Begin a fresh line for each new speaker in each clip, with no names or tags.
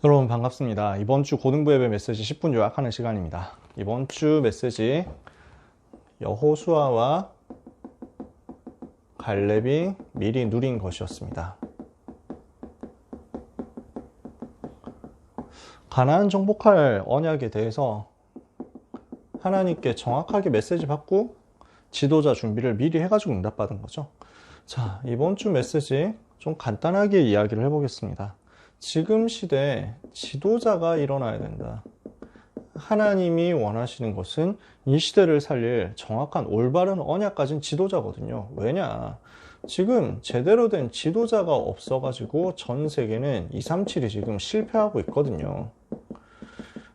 여러분 반갑습니다. 이번 주 고등부 예배 메시지 10분 요약하는 시간입니다. 이번 주 메시지 여호수아와 갈렙이 미리 누린 것이었습니다. 가나안 정복할 언약에 대해서 하나님께 정확하게 메시지 받고 지도자 준비를 미리 해가지고 응답받은 거죠. 자, 이번 주 메시지 좀 간단하게 이야기를 해보겠습니다. 지금 시대에 지도자가 일어나야 된다. 하나님이 원하시는 것은 이 시대를 살릴 정확한 올바른 언약 가진 지도자거든요. 왜냐? 지금 제대로 된 지도자가 없어가지고 전 세계는 237이 지금 실패하고 있거든요.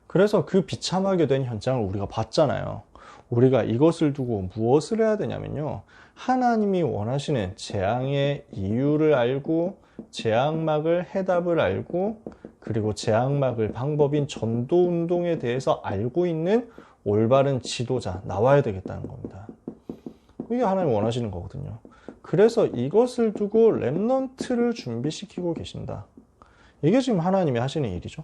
그래서 그 비참하게 된 현장을 우리가 봤잖아요. 우리가 이것을 두고 무엇을 해야 되냐면요. 하나님이 원하시는 재앙의 이유를 알고 재앙막을 해답을 알고 그리고 재앙막을 방법인 전도운동에 대해서 알고 있는 올바른 지도자 나와야 되겠다는 겁니다. 이게 하나님이 원하시는 거거든요. 그래서 이것을 두고 렘넌트를 준비시키고 계신다. 이게 지금 하나님이 하시는 일이죠.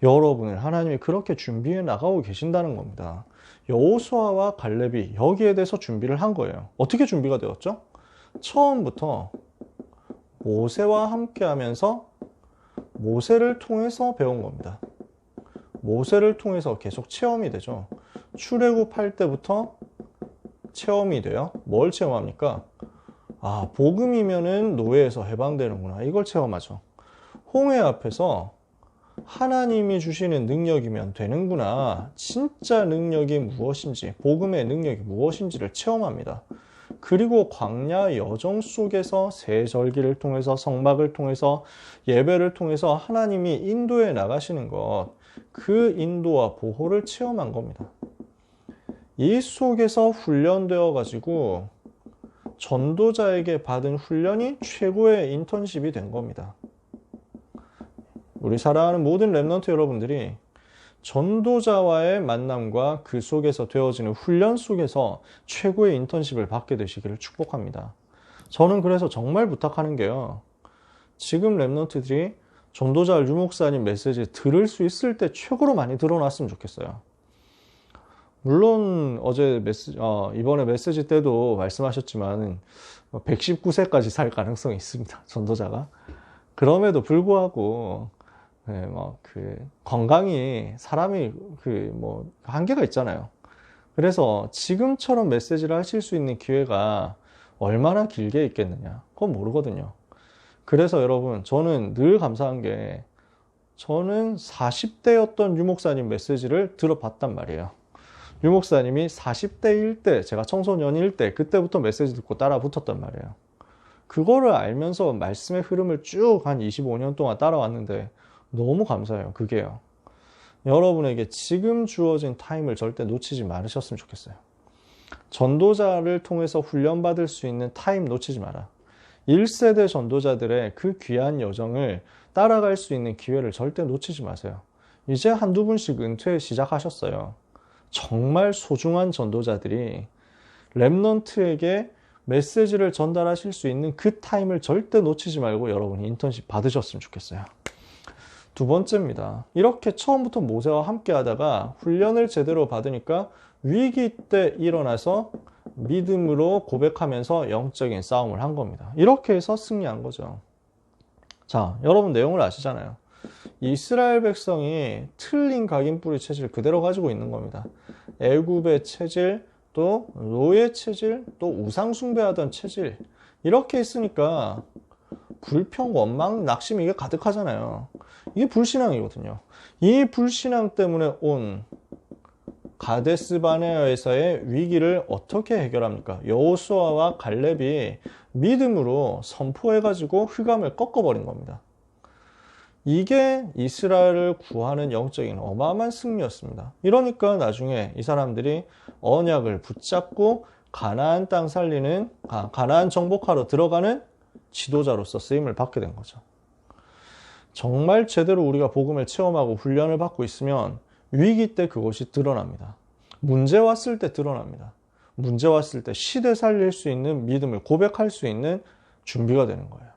여러분을 하나님이 그렇게 준비해 나가고 계신다는 겁니다. 여호수아와 갈렙이 여기에 대해서 준비를 한 거예요. 어떻게 준비가 되었죠? 처음부터 모세와 함께 하면서 모세를 통해서 배운 겁니다. 모세를 통해서 계속 체험이 되죠. 출애굽할 때부터 체험이 돼요. 뭘 체험합니까? 아, 복음이면은 노예에서 해방되는구나. 이걸 체험하죠. 홍해 앞에서 하나님이 주시는 능력이면 되는구나. 진짜 능력이 무엇인지, 복음의 능력이 무엇인지를 체험합니다. 그리고 광야 여정 속에서 세절기를 통해서 성막을 통해서 예배를 통해서 하나님이 인도해 나가시는 것, 그 인도와 보호를 체험한 겁니다. 이 속에서 훈련되어 가지고 전도자에게 받은 훈련이 최고의 인턴십이 된 겁니다. 우리 사랑하는 모든 렘넌트 여러분들이 전도자와의 만남과 그 속에서 되어지는 훈련 속에서 최고의 인턴십을 받게 되시기를 축복합니다. 저는 그래서 정말 부탁하는 게요. 지금 렘넌트들이 전도자 유목사님 메시지 들을 수 있을 때 최고로 많이 들어놨으면 좋겠어요. 물론 어제 이번에 메시지 때도 말씀하셨지만 119세까지 살 가능성이 있습니다. 전도자가. 그럼에도 불구하고 건강이 사람이 한계가 있잖아요. 그래서 지금처럼 메시지를 하실 수 있는 기회가 얼마나 길게 있겠느냐. 그건 모르거든요. 그래서 여러분, 저는 늘 감사한 게 저는 40대였던 유목사님 메시지를 들어봤단 말이에요. 유목사님이 40대일 때, 제가 청소년일 때, 그때부터 메시지 듣고 따라 붙었단 말이에요. 그거를 알면서 말씀의 흐름을 쭉 한 25년 동안 따라왔는데 너무 감사해요. 그게요. 여러분에게 지금 주어진 타임을 절대 놓치지 말으셨으면 좋겠어요. 전도자를 통해서 훈련받을 수 있는 타임 놓치지 마라. 1세대 전도자들의 그 귀한 여정을 따라갈 수 있는 기회를 절대 놓치지 마세요. 이제 한두 분씩 은퇴 시작하셨어요. 정말 소중한 전도자들이 렘넌트에게 메시지를 전달하실 수 있는 그 타임을 절대 놓치지 말고 여러분이 인턴십 받으셨으면 좋겠어요. 두 번째입니다. 이렇게 처음부터 모세와 함께 하다가 훈련을 제대로 받으니까 위기 때 일어나서 믿음으로 고백하면서 영적인 싸움을 한 겁니다. 이렇게 해서 승리한 거죠. 자, 여러분 내용을 아시잖아요. 이스라엘 백성이 틀린 각인뿌리 체질 그대로 가지고 있는 겁니다. 애굽의 체질, 또 노예 체질, 또 우상 숭배하던 체질, 이렇게 있으니까 불평, 원망, 낙심 이게 가득하잖아요. 이게 불신앙이거든요. 이 불신앙 때문에 온 가데스 바네아에서의 위기를 어떻게 해결합니까? 여호수아와 갈렙이 믿음으로 선포해가지고 흑암을 꺾어버린 겁니다. 이게 이스라엘을 구하는 영적인 어마어마한 승리였습니다. 이러니까 나중에 이 사람들이 언약을 붙잡고 가나안 땅 살리는, 가나안 정복하러 들어가는 지도자로서 쓰임을 받게 된 거죠. 정말 제대로 우리가 복음을 체험하고 훈련을 받고 있으면 위기 때 그것이 드러납니다. 문제 왔을 때 드러납니다. 문제 왔을 때 시대 살릴 수 있는 믿음을 고백할 수 있는 준비가 되는 거예요.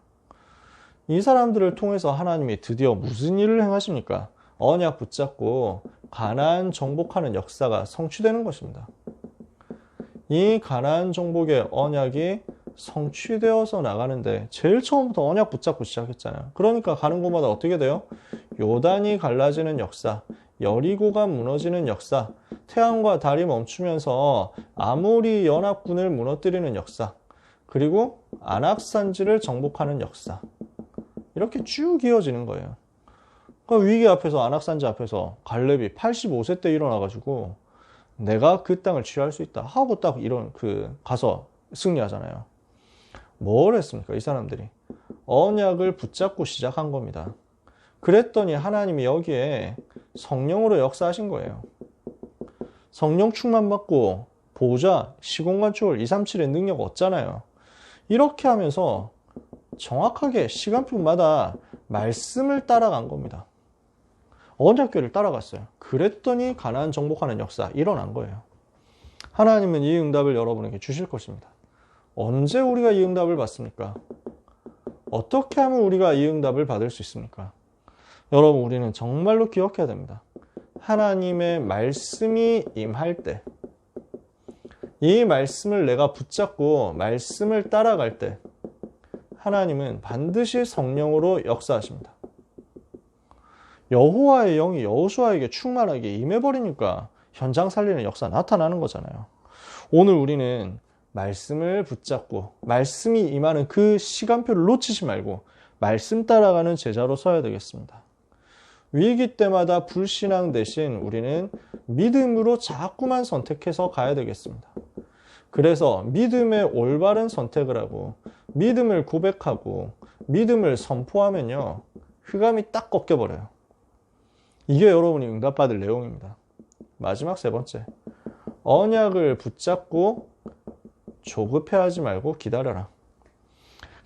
이 사람들을 통해서 하나님이 드디어 무슨 일을 행하십니까? 언약 붙잡고 가나안 정복하는 역사가 성취되는 것입니다. 이 가나안 정복의 언약이 성취되어서 나가는데 제일 처음부터 언약 붙잡고 시작했잖아요. 그러니까 가는 곳마다 어떻게 돼요? 요단이 갈라지는 역사, 여리고가 무너지는 역사, 태양과 달이 멈추면서 아모리 연합군을 무너뜨리는 역사, 그리고 안악산지를 정복하는 역사. 이렇게 쭉 이어지는 거예요. 그러니까 위기 앞에서, 안악산지 앞에서 갈렙이 85세 때 일어나가지고 내가 그 땅을 취할 수 있다 하고 딱 이런 가서 승리하잖아요. 뭘 했습니까? 이 사람들이 언약을 붙잡고 시작한 겁니다. 그랬더니 하나님이 여기에 성령으로 역사하신 거예요. 성령 충만 받고 보좌, 시공간 초월 237의 능력 얻잖아요. 이렇게 하면서 정확하게 시간표마다 말씀을 따라간 겁니다. 언약궤를 따라갔어요. 그랬더니 가나안 정복하는 역사 일어난 거예요. 하나님은 이 응답을 여러분에게 주실 것입니다. 언제 우리가 이 응답을 받습니까? 어떻게 하면 우리가 이 응답을 받을 수 있습니까? 여러분, 우리는 정말로 기억해야 됩니다. 하나님의 말씀이 임할 때, 이 말씀을 내가 붙잡고 말씀을 따라갈 때 하나님은 반드시 성령으로 역사하십니다. 여호와의 영이 여호수아에게 충만하게 임해버리니까 현장 살리는 역사 나타나는 거잖아요. 오늘 우리는 말씀을 붙잡고 말씀이 임하는 그 시간표를 놓치지 말고 말씀 따라가는 제자로 서야 되겠습니다. 위기 때마다 불신앙 대신 우리는 믿음으로 자꾸만 선택해서 가야 되겠습니다. 그래서 믿음의 올바른 선택을 하고 믿음을 고백하고 믿음을 선포하면요, 흑암이 딱 꺾여버려요. 이게 여러분이 응답받을 내용입니다. 마지막 세 번째, 언약을 붙잡고 조급해하지 말고 기다려라.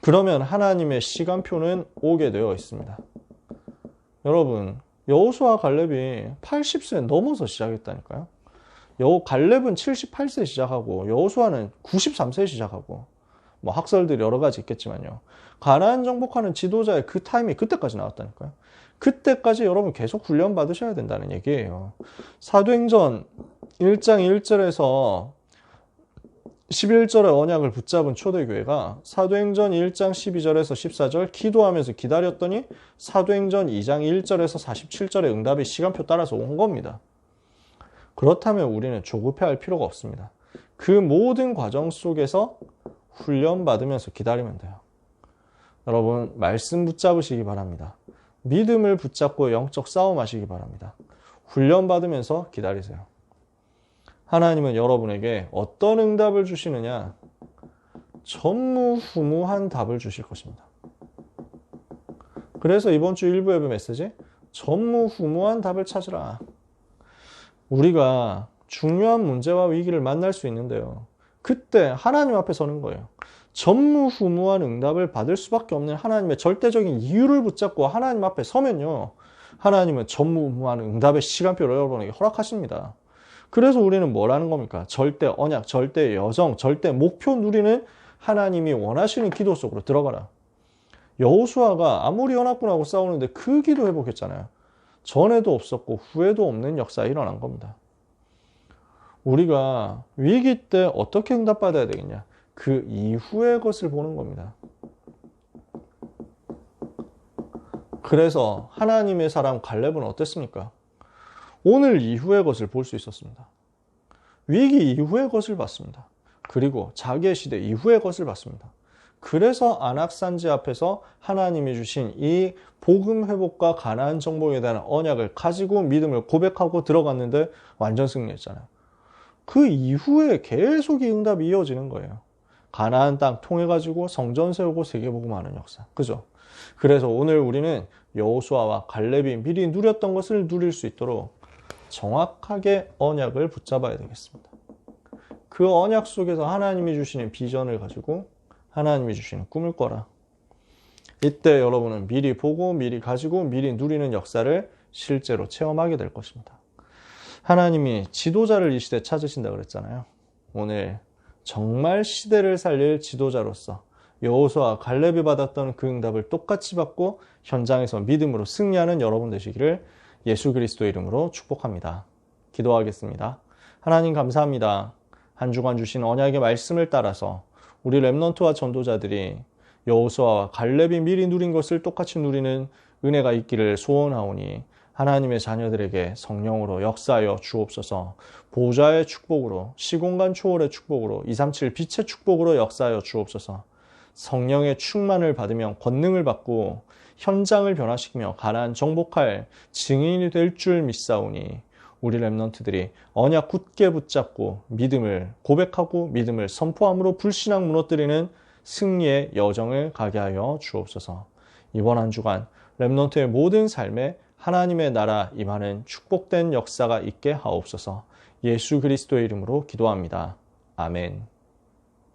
그러면 하나님의 시간표는 오게 되어 있습니다. 여러분, 여호수아 갈렙이 80세 넘어서 시작했다니까요. 갈렙은 78세 시작하고 여호수아는 93세 시작하고, 뭐 학설들이 여러 가지 있겠지만요. 가나안 정복하는 지도자의 그 타임이 그때까지 나왔다니까요. 그때까지 여러분 계속 훈련 받으셔야 된다는 얘기예요. 사도행전 1장 1절에서 11절의 언약을 붙잡은 초대교회가 사도행전 1장 12절에서 14절 기도하면서 기다렸더니 사도행전 2장 1절에서 47절의 응답이 시간표 따라서 온 겁니다. 그렇다면 우리는 조급해할 필요가 없습니다. 그 모든 과정 속에서 훈련받으면서 기다리면 돼요. 여러분, 말씀 붙잡으시기 바랍니다. 믿음을 붙잡고 영적 싸움하시기 바랍니다. 훈련받으면서 기다리세요. 하나님은 여러분에게 어떤 응답을 주시느냐? 전무후무한 답을 주실 것입니다. 그래서 이번 주 일부 예배 메시지, 전무후무한 답을 찾으라. 우리가 중요한 문제와 위기를 만날 수 있는데요, 그때 하나님 앞에 서는 거예요. 전무후무한 응답을 받을 수밖에 없는 하나님의 절대적인 이유를 붙잡고 하나님 앞에 서면요, 하나님은 전무후무한 응답의 시간표를 여러분에게 허락하십니다. 그래서 우리는 뭐라는 겁니까? 절대 언약, 절대 여정, 절대 목표 누리는 하나님이 원하시는 기도 속으로 들어가라. 여호수아가 아모리 연합군하고 싸우는데 그 기도 회복했잖아요. 전에도 없었고 후에도 없는 역사가 일어난 겁니다. 우리가 위기 때 어떻게 응답받아야 되겠냐? 그 이후의 것을 보는 겁니다. 그래서 하나님의 사람 갈렙은 어땠습니까? 오늘 이후의 것을 볼 수 있었습니다. 위기 이후의 것을 봤습니다. 그리고 자기의 시대 이후의 것을 봤습니다. 그래서 안악산지 앞에서 하나님이 주신 이 복음 회복과 가나안 정복에 대한 언약을 가지고 믿음을 고백하고 들어갔는데 완전 승리했잖아요. 그 이후에 계속 이 응답이 이어지는 거예요. 가나안 땅 통해가지고 성전 세우고 세계복음하는 역사. 그죠? 그래서 오늘 우리는 여호수아와 갈렙이 미리 누렸던 것을 누릴 수 있도록 정확하게 언약을 붙잡아야 되겠습니다. 그 언약 속에서 하나님이 주시는 비전을 가지고 하나님이 주시는 꿈을 꿔라. 이때 여러분은 미리 보고 미리 가지고 미리 누리는 역사를 실제로 체험하게 될 것입니다. 하나님이 지도자를 이 시대에 찾으신다 그랬잖아요. 오늘 정말 시대를 살릴 지도자로서 여호수아와 갈렙이 받았던 그 응답을 똑같이 받고 현장에서 믿음으로 승리하는 여러분 되시기를 예수 그리스도 이름으로 축복합니다. 기도하겠습니다. 하나님 감사합니다. 한 주간 주신 언약의 말씀을 따라서 우리 렘넌트와 전도자들이 여호수아와 갈렙이 미리 누린 것을 똑같이 누리는 은혜가 있기를 소원하오니 하나님의 자녀들에게 성령으로 역사하여 주옵소서. 보좌의 축복으로, 시공간 초월의 축복으로, 237 빛의 축복으로 역사하여 주옵소서. 성령의 충만을 받으며 권능을 받고 현장을 변화시키며 가나안 정복할 증인이 될 줄 믿사오니 우리 렘넌트들이 언약 굳게 붙잡고 믿음을 고백하고 믿음을 선포함으로 불신앙 무너뜨리는 승리의 여정을 가게 하여 주옵소서. 이번 한 주간 렘넌트의 모든 삶에 하나님의 나라 임하는 축복된 역사가 있게 하옵소서. 예수 그리스도의 이름으로 기도합니다. 아멘.